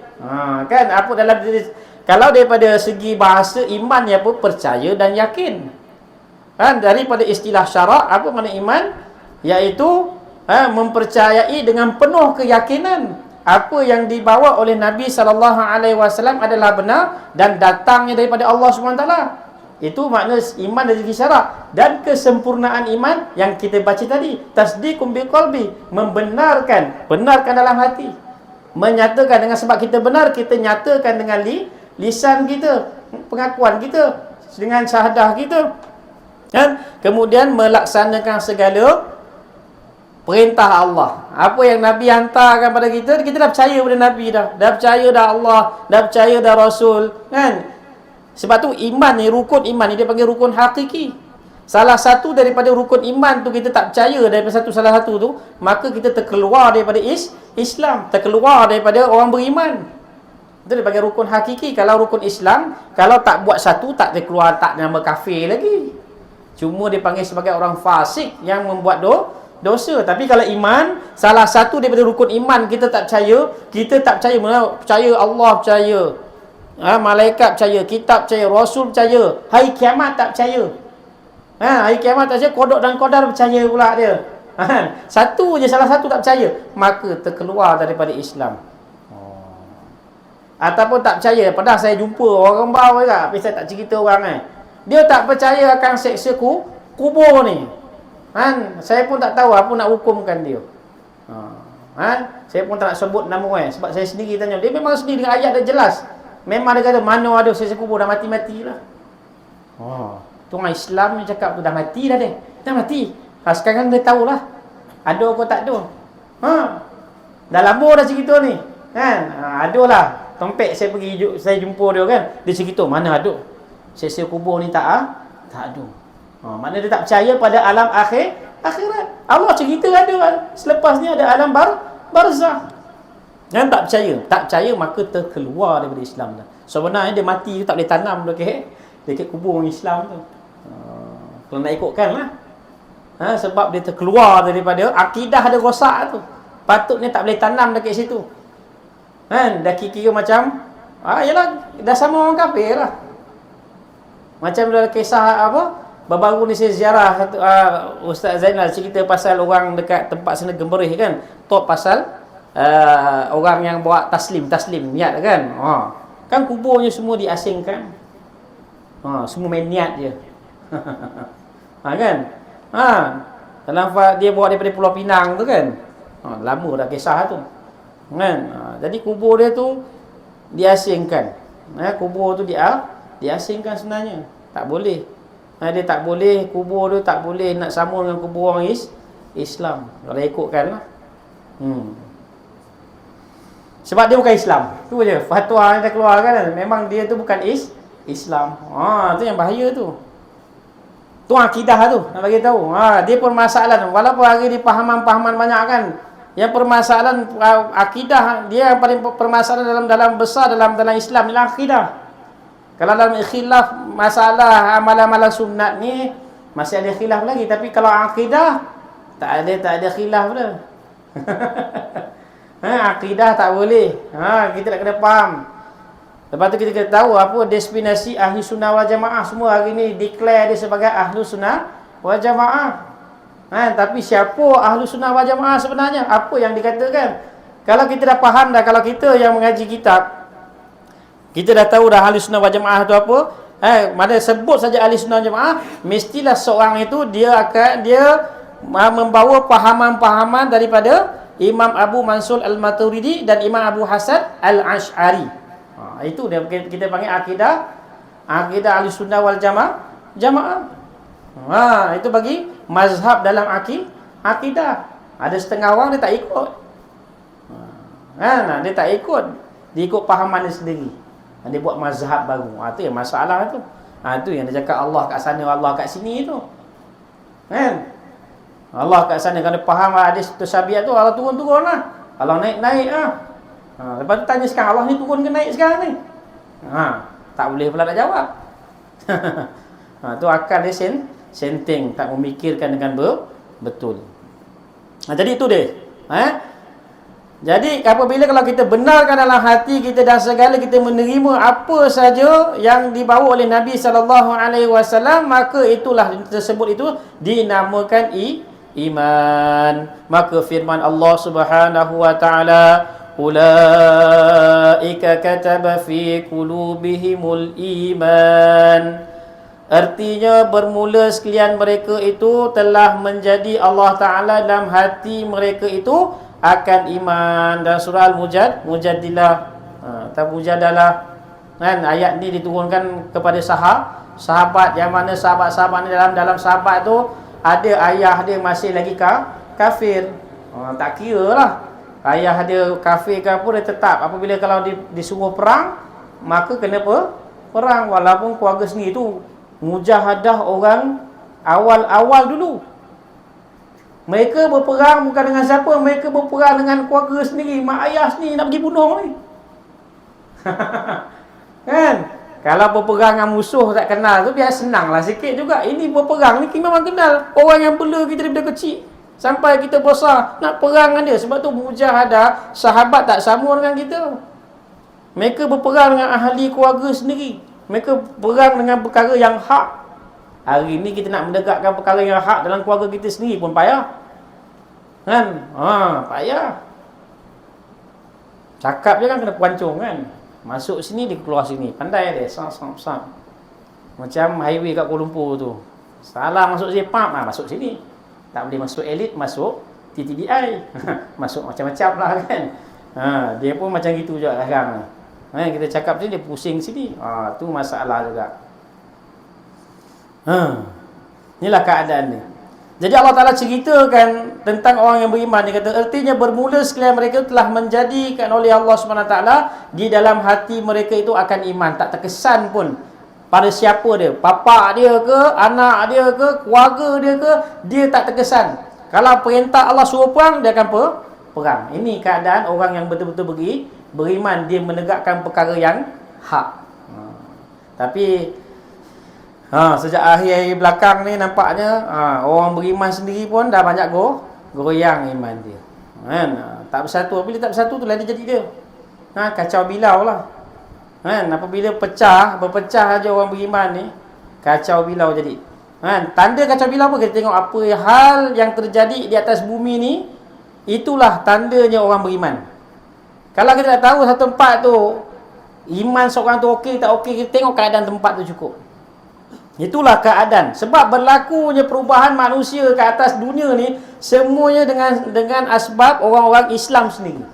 Kan? Apa dalam diri, kalau daripada segi bahasa iman ya apa? Percaya dan yakin. Kan? Daripada istilah syarak, apa makna iman? Iaitu mempercayai dengan penuh keyakinan apa yang dibawa oleh Nabi SAW adalah benar dan datangnya daripada Allah SWT. Itu makna iman dari segi syarak. Dan kesempurnaan iman yang kita baca tadi, tasdiqum bil qalbi, benarkan dalam hati, menyatakan dengan, sebab kita benar, kita nyatakan dengan lisan kita, pengakuan kita, dengan syahadah kita, dan kemudian melaksanakan segala perintah Allah. Apa yang Nabi hantarkan pada kita, kita dah percaya pada Nabi dah percaya dah Allah, dah percaya dah Rasul, kan? Sebab tu iman ni, rukun iman ni dia panggil rukun hakiki. Salah satu daripada rukun iman tu kita tak percaya daripada salah satu tu, maka kita terkeluar daripada Islam, terkeluar daripada orang beriman. Itu dia panggil rukun hakiki. Kalau rukun Islam, kalau tak buat satu, tak terkeluar, tak nama kafir lagi. Cuma dia panggil sebagai orang fasik yang membuat dosa. Tapi kalau iman, salah satu daripada rukun iman kita tak percaya, percaya Allah, percaya malaikat, percaya kitab, percaya Rasul, percaya hari kiamat tak percaya. Hari kiamat tak percaya, kodok dan qadar percaya pula dia. Satu je, salah satu tak percaya, maka terkeluar daripada Islam. Ataupun tak percaya, padahal saya jumpa orang kembar juga, tapi saya tak cerita orang dia tak percaya akan seksa kubur ni. Saya pun tak tahu apa nak hukumkan dia. Saya pun tak nak sebut nama orang, sebab saya sendiri tanya. Dia memang sendiri dengan ayat dah jelas. Memang dia kata mana ada seksa kubur, dah mati-matilah. Tu orang Islam ni cakap tu dah mati dah dia. Dah mati. Sekarang dia tahulah ada ke tak ada. Dah lama dah cerita ni. Kan? Adalah. Tempek saya pergi, saya jumpa dia kan. Dia cerita mana ada. Seksa kubur ni tak ada. Maknanya dia tak percaya pada alam akhirat. Allah cerita ada. Selepas ni ada alam barzah. Yang tak percaya maka terkeluar daripada Islam dah. Sebenarnya dia mati tu tak boleh tanam dekat kubur Islam tu. Kalau nak ikutkan lah. Sebab dia terkeluar daripada akidah, ada rosak tu. Patutnya tak boleh tanam dekat situ. Dah kira macam yalah, dah sama orang kafir lah. Macam dalam kisah baru-baru ni saya ziarah Ustaz Zainal cerita pasal orang dekat tempat sana Gemberih kan. Top pasal orang yang buat taslim niat kan. Kan kuburnya semua diasingkan. Semua main niat je. Kan? Dalam dia bawa daripada Pulau Pinang tu kan. Lama dah kisah tu. Kan? Jadi kubur dia tu diasingkan. Kubur tu diasingkan sebenarnya. Tak boleh. Dia tak boleh, kubur tu tak boleh nak sama dengan kubur orang Islam. Kalau ikutkan lah. Sebab dia bukan Islam. Tu je fatwa yang dah keluar kan. Memang dia tu bukan Islam. Tu yang bahaya tu. Tu akidah tu nak bagi tahu. Dia permasalahan, walaupun hari ni pahaman banyak kan. Yang permasalahan akidah dia yang paling permasalahan dalam besar dalam Islam ialah akidah. Kalau dalam khilaf masalah amalan-amalan sunat ni masih ada khilaf lagi, tapi kalau akidah tak ada khilaf dah. Akidah tak boleh. Kita nak kena faham. Lepas tu kita kena tahu apa destinasi ahli sunnah wal jamaah. Semua hari ni declare dia sebagai ahli sunnah wal jamaah. Tapi siapa ahli sunnah wal jamaah sebenarnya? Apa yang dikatakan? Kalau kita dah faham dah, kalau kita yang mengaji kitab, kita dah tahu dah ahli sunnah wal jamaah tu apa. Mana sebut saja ahli sunnah wal jamaah, mestilah seorang itu dia membawa pahaman-pahaman daripada Imam Abu Mansur Al-Maturidi dan Imam Abu Hasan Al-Ash'ari. Itu dia kita panggil akidah ahli sunnah wal jamaah. Itu bagi mazhab dalam akidah. Ada setengah orang dia tak ikut. Dia tak ikut. Dia ikut pahaman dia sendiri. Dia buat mazhab baru. Itu yang masalah tu. Itu yang dia cakap Allah kat sana, Allah kat sini tu. Allah kat sana, kalau faham hadis tersyabihat tu, Allah turun-turun lah. Allah naik-naik lah. Lepas tu tanya sekarang, Allah ni turun ke naik sekarang ni? Tak boleh pula nak jawab. Tu akal dia senteng, tak memikirkan dengan betul. Jadi itu dia. Jadi apabila kalau kita benarkan dalam hati kita dan segala kita menerima apa saja yang dibawa oleh Nabi SAW, maka itulah tersebut itu dinamakan iman. Maka firman Allah Subhanahu wa taala, ulaika kataba fi qulubihimul iman. Artinya bermula sekalian mereka itu telah menjadi Allah Taala dalam hati mereka itu akan iman. Dan surah Al-Mujadilah, Mujadalah, ayat ni diturunkan kepada sahabat, yang mana sahabat-sahabat ni dalam sahabat tu ada ayah dia masih lagi kafir. Tak kira lah ayah dia kafir ke apa, dia tetap apabila kalau disuruh perang, maka kena perang walaupun keluarga sendiri tu mujahadah orang awal-awal dulu. Mereka berperang bukan dengan siapa, mereka berperang dengan keluarga sendiri, mak ayah sendiri nak pergi bunuh ni. Kalau berperang dengan musuh tak kenal tu biar senanglah sikit juga. Ini berperang ni kita memang kenal, orang yang bela kita daripada kecil sampai kita besar nak perang dengan dia. Sebab tu mujahadah sahabat tak sama dengan kita. Mereka berperang dengan ahli keluarga sendiri, mereka perang dengan perkara yang hak. Hari ni kita nak menegakkan perkara yang hak dalam keluarga kita sendiri pun payah. Payah. Cakap je kan kena pancung kan. Masuk sini, dia keluar sini. Pandai dia. Sam. Macam highway kat Kuala Lumpur tu. Salah masuk sini, masuk sini. Tak boleh masuk elit, masuk TTDI. Masuk macam-macam lah kan. Dia pun macam gitu juga sekarang. Kita cakap sini, dia pusing sini. Tu masalah juga. Inilah keadaan ni. Jadi Allah Ta'ala ceritakan tentang orang yang beriman. Dia kata artinya bermula sekalian mereka telah menjadikan oleh Allah SWT di dalam hati mereka itu akan iman. Tak terkesan pun pada siapa dia, bapa dia ke, anak dia ke, keluarga dia ke, dia tak terkesan. Kalau perintah Allah suruh perang, dia akan perang. Ini keadaan orang yang betul-betul beriman. Dia menegakkan perkara yang hak. Tapi sejak akhir belakang ni nampaknya orang beriman sendiri pun dah banyak goyang iman dia. Tak bersatu. Bila tak bersatu tu lah dia jadi dia. Kacau bilau lah. Apabila berpecah aja orang beriman ni, kacau bilau jadi. Tanda kacau bilau apa? Kita tengok apa hal yang terjadi di atas bumi ni, itulah tandanya orang beriman. Kalau kita tak tahu satu tempat tu iman seorang tu okey tak okey, kita tengok keadaan tempat tu cukup. Itulah keadaan. Sebab berlakunya perubahan manusia ke atas dunia ni semuanya dengan asbab orang-orang Islam sendiri.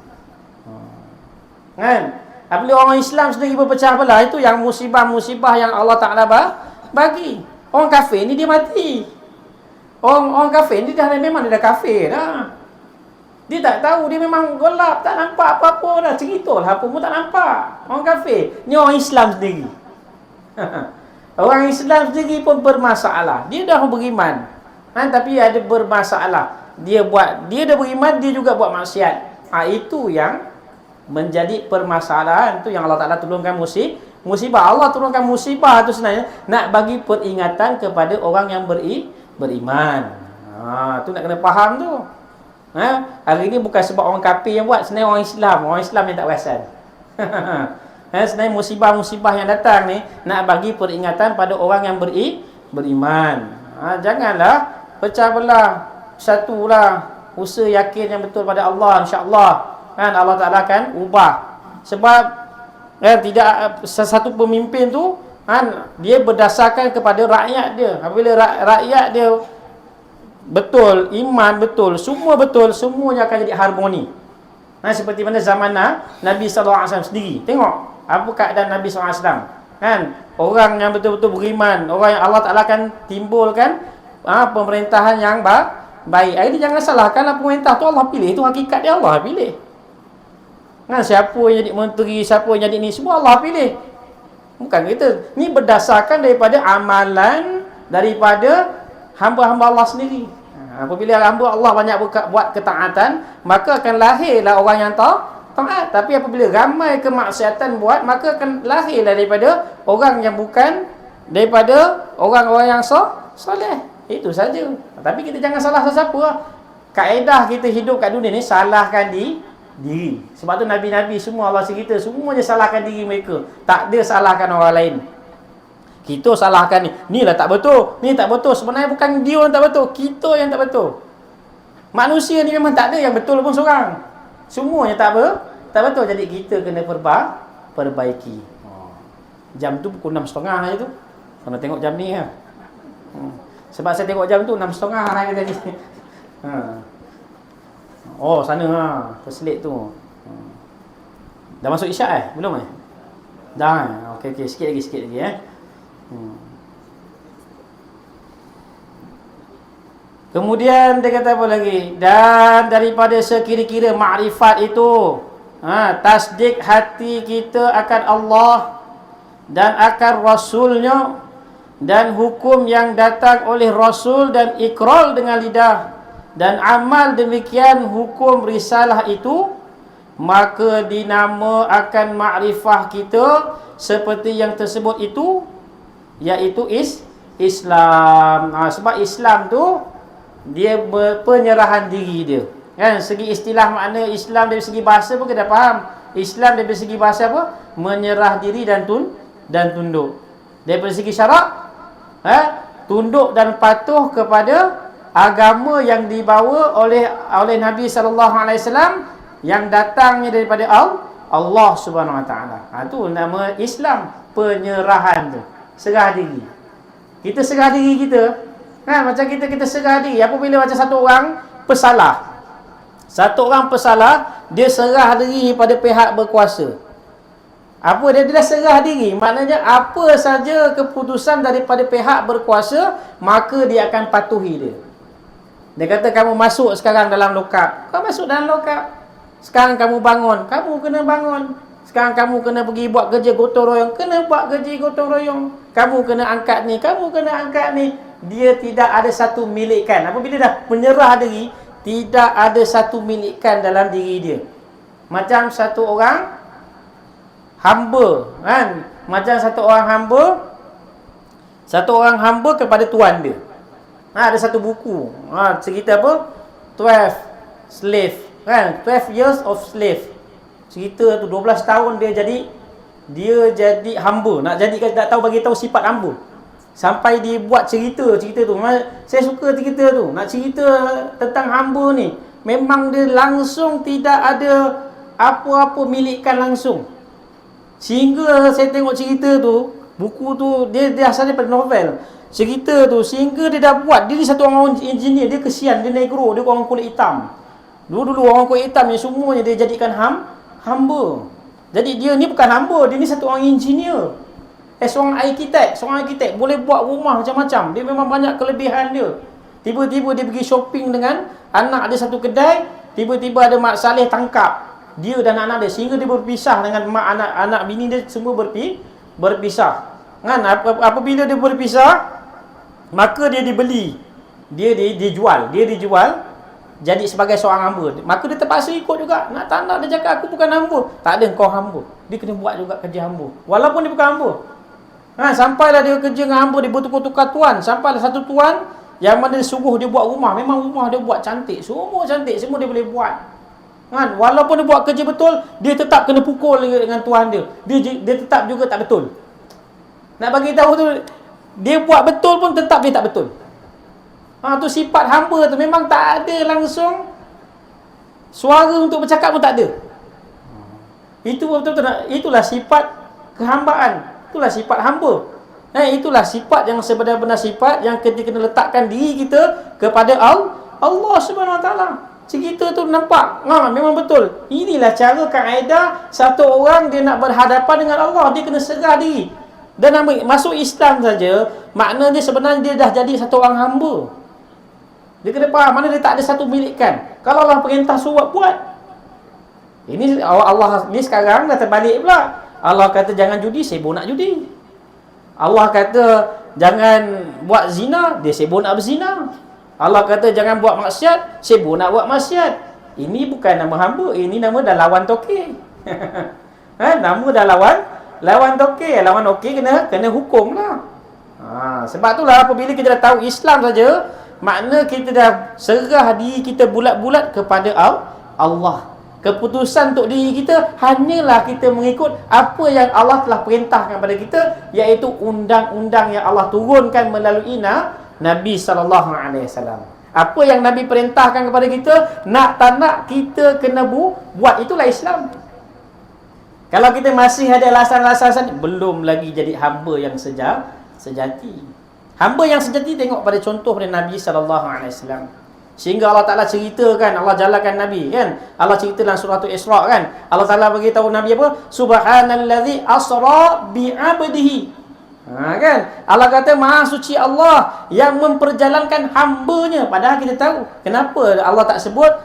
Apabila orang Islam sendiri berpecah belah, itu yang musibah-musibah yang Allah Ta'ala bagi. Orang kafir ni dia mati. Orang kafir ni memang dia dah kafir dah. Dia tak tahu, dia memang gelap, tak nampak apa-apa dah. Cerita lah apa pun tak nampak. Orang kafir. Ni orang Islam sendiri. Orang Islam sendiri pun bermasalah. Dia dah beriman, tapi ada bermasalah. Dia dah beriman, dia juga buat maksiat. Itu yang menjadi permasalahan. Itu yang Allah Ta'ala tolongkan musibah. Allah turunkan musibah tu sebenarnya nak bagi peringatan kepada orang yang beriman. Tu nak kena faham tu. Hari ni bukan sebab orang kafir yang buat, sebenarnya orang Islam yang tak perasan. Sebenarnya musibah-musibah yang datang ni nak bagi peringatan pada orang yang beriman. Janganlah pecah belah, satulah, usaha yakin yang betul pada Allah, insya-Allah. Allah Taala akan ubah. Sebab tidak satu pemimpin tu dia berdasarkan kepada rakyat dia. Apabila rakyat dia betul, iman betul, semua betul, semuanya akan jadi harmoni. Seperti mana zaman Nabi sallallahu alaihi wasallam sendiri. Tengok apa keadaan Nabi sallallahu alaihi wasallam. Orang yang betul-betul beriman, orang yang Allah Taala akan timbulkan pemerintahan yang baik. Ini jangan salahkan pemerintah tu Allah pilih, itu hakikat dia, Allah pilih. Siapa yang jadi menteri, siapa yang jadi ni, semua Allah pilih. Bukan kita. Ni berdasarkan daripada amalan daripada hamba-hamba Allah sendiri. Apabila hamba Allah banyak buat ketaatan, maka akan lahirlah orang yang taat. Tapi apabila ramai kemaksiatan buat, maka akan lahirlah daripada orang yang bukan daripada orang-orang yang soleh. Itu saja. Tapi kita jangan salah sesiapa. Kaedah kita hidup kat dunia ni, salahkan diri. Sebab tu Nabi-Nabi semua Allah cerita, semuanya salahkan diri mereka. Tak ada salahkan orang lain. Kita salahkan ni lah tak betul, ni tak betul. Sebenarnya bukan dia yang tak betul, kita yang tak betul. Manusia ni memang tak ada yang betul pun seorang. Semuanya tak betul. Jadi kita kena perbaiki. Jam tu pukul 6.30 je tu. Kena tengok jam ni lah. Sebab saya tengok jam tu 6.30 lah tadi. Sana terselit tu. Dah masuk isyak belum Dah. Okey, sikit lagi Kemudian dia kata apa lagi? Dan daripada sekira-kira makrifat itu, tasdik hati kita akan Allah dan akan Rasulnya, dan hukum yang datang oleh Rasul, dan ikrar dengan lidah, dan amal demikian hukum risalah itu, maka dinama akan makrifah kita seperti yang tersebut itu, iaitu Islam. Sebab Islam tu dia penyerahan diri dia. Segi istilah makna Islam dari segi bahasa pun kita faham. Islam dari segi bahasa apa? Menyerah diri dan tunduk. Daripada segi syarak, tunduk dan patuh kepada agama yang dibawa oleh Nabi sallallahu alaihi wasallam yang datangnya daripada Allah Subhanahu wa taala. Itu nama Islam, penyerahan tu. Serah diri. Kita serah diri kita. Macam kita serah diri apabila macam satu orang pesalah. Satu orang pesalah, dia serah diri pada pihak berkuasa. Apa dia dah serah diri? Maknanya apa saja keputusan daripada pihak berkuasa, maka dia akan patuhi dia. Dia kata kamu masuk sekarang dalam lokap. Kau masuk dalam lokap. Sekarang kamu bangun, kamu kena bangun. Sekarang kamu kena pergi buat kerja gotong royong, kena buat kerja gotong royong. Kamu kena angkat ni, kamu kena angkat ni. Dia tidak ada satu milikan. Apabila dah menyerah diri, tidak ada satu milikan dalam diri dia. Macam satu orang hamba, Macam satu orang hamba kepada tuan dia. Ada satu buku, cerita apa? 12 slave, 12 years of slave. Cerita tu 12 tahun dia jadi hamba. Tak tahu bagi tahu sifat hamba. Sampai dia buat cerita tu. Saya suka cerita tu. Nak cerita tentang hamba ni, memang dia langsung tidak ada apa-apa milikan langsung. Sehingga saya tengok cerita tu, buku tu dia asalnya pada novel. Cerita tu sehingga dia dah buat, dia ni satu orang engineer, dia kesian, dia negro, dia orang kulit hitam. Dulu orang kulit hitam ni semuanya dia jadikan hamba. Jadi dia ni bukan hamba, dia ni satu orang engineer. Seorang arkitek boleh buat rumah macam-macam. Dia memang banyak kelebihan dia. Tiba-tiba dia pergi shopping dengan anak dia satu kedai, tiba-tiba ada Mak Saleh tangkap dia dan anak dia, sehingga dia berpisah dengan mak anak bini dia, semua berpisah. Apabila dia berpisah, maka dia dibeli. Dia dijual. jadi sebagai seorang hamba. Maka dia terpaksa ikut juga. Nak tak nak dia cakap aku bukan hamba. Tak ada, kau hamba. Dia kena buat juga kerja hamba. Walaupun dia bukan hamba. Sampailah dia kerja dengan hamba, dia bertukar-tukar tuan. Sampailah satu tuan yang mana dia suruh dia buat rumah. Memang rumah dia buat cantik. Semua cantik, semua dia boleh buat. Walaupun dia buat kerja betul, dia tetap kena pukul dengan tuan dia. Dia tetap juga tak betul. Nak bagi tahu tu, dia buat betul pun tetap dia tak betul. Tu sifat hamba tu memang tak ada langsung suara untuk bercakap pun tak ada. Itu betul-betul, itulah sifat kehambaan. Itulah sifat hamba. Itulah sifat yang sebenar-benar sifat yang kita kena letakkan diri kita kepada Allah Subhanahu Wa Taala. Kita tu nampak, memang betul. Inilah cara kaedah satu orang dia nak berhadapan dengan Allah, dia kena serah diri. Dan masuk Islam saja, maknanya sebenarnya dia dah jadi satu orang hamba. Dia kena faham, mana dia tak ada satu milikan. Kalau Allah perintah suruh buat. Ini Allah ni sekarang dah terbalik pula. Allah kata jangan judi, sibuk nak judi. Allah kata jangan buat zina, dia sibuk nak berzina. Allah kata jangan buat maksiat, sibuk nak buat maksiat. Ini bukan nama hamba, ini nama dah lawan tokek. Nama dah lawan tokek. Lawan okey kena hukum lah. Sebab itulah apabila kita dah tahu Islam saja, makna kita dah serah diri kita bulat-bulat kepada Allah. Keputusan untuk diri kita hanyalah kita mengikut apa yang Allah telah perintahkan kepada kita, iaitu undang-undang yang Allah turunkan melalui Nabi SAW. Apa yang Nabi perintahkan kepada kita, nak tak nak kita kena buat. Itulah Islam. Kalau kita masih ada alasan-alasan, belum lagi jadi hamba yang sejati. Hamba yang sejati tengok pada contoh pada Nabi SAW. Sehingga Allah Ta'ala ceritakan, Allah jalankan Nabi kan. Allah cerita dalam surah Isra kan. Allah Ta'ala beritahu Nabi apa? Subhanallazi asra bi'abdihi. Kan? Allah kata maha suci Allah yang memperjalankan hambanya. Padahal kita tahu kenapa Allah tak sebut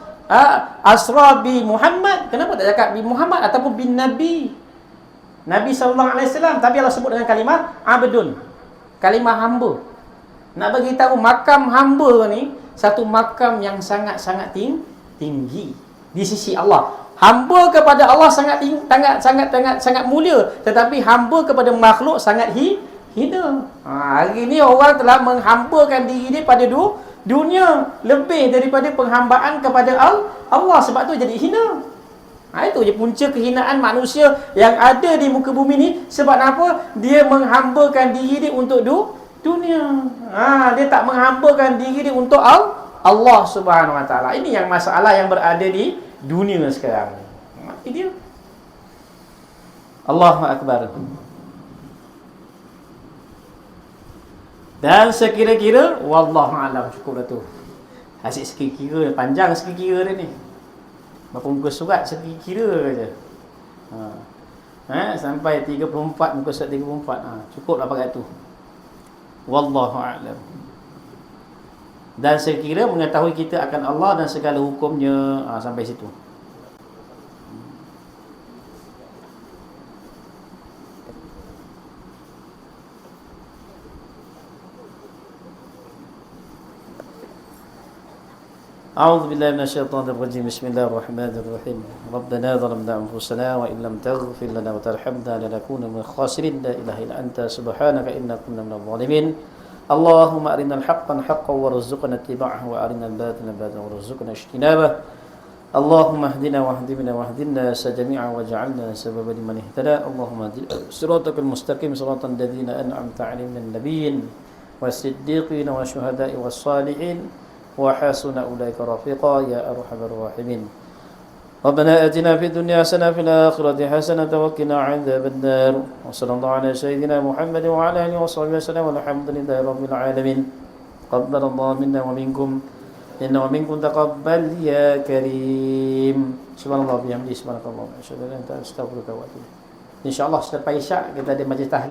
asra bi Muhammad. Kenapa tak cakap bi Muhammad ataupun bin Nabi SAW. Tapi Allah sebut dengan kalimah abdun, kalimah hamba. Nak bagi tahu makam hamba ni satu makam yang sangat-sangat tinggi di sisi Allah. Hamba kepada Allah sangat mulia, tetapi hamba kepada makhluk sangat hina. Hari ni orang telah menghambakan diri dia pada dunia lebih daripada penghambaan kepada Allah. Sebab tu jadi hina. Itu je punca kehinaan manusia yang ada di muka bumi ni. Sebab apa? Dia menghambakan diri dia untuk dunia. Dia tak menghambakan diri dia untuk Allah Subhanahu Wa Taala. Ini yang masalah yang berada di dunia sekarang. Ini dia. Allahu Akbar. Dan sekira-kira wallahu alam, cukup dah tu. Asyik sekira-kira, panjang sekira-kira dia ni. Berapa muka surat sekira-kira je. Sampai 34 muka surat 34. Cukuplah pakai tu. Wallahu a'lam. Dan sekira mengetahui kita akan Allah dan segala hukumnya, sampai situ. A'udzu billahi minasyaitonir rajim. Bismillahirrahmanirrahim. Rabbana zalamna anfusana wa in lam taghfir lana wa tarhamna lanakunanna minal khasirin. La ilaha illa anta subhanaka inna kunna minadh dhalimin. Allahumma arinal haqqan haqqan warzuqna ittiba'ahu wa arinal batila batilan warzuqna ijtinabah. Allahumma hdina wahdina wahdina sajami'a waj'alna sababan liman ihtada. Allahumma hdina siratal mustaqim siratal ladzina an'amta 'alaihim minan nabiyyin was-siddiqin wasyuhada'i was-salihin wa hasuna ulaika rafiqa ya arhamar rahimin. Rabbana atina fid dunya hasanah fil akhirati hasanah wa qina 'adzabannar. Wa sallallahu ala sayyidina Muhammad wa ala alihi wa sahbihi wasallam. Walhamdulillahi rabbil alamin. Qabbalallahu minna wa minkum inna wa minkum taqabbal ya karim. Subhanallah bihamdihi subhanallahi wa bihamdihi asyhadu an la ilaha illa anta astaghfiruka wa atubu ilaik. Insyaallah selepas Isyak kita ada majlis tahlil.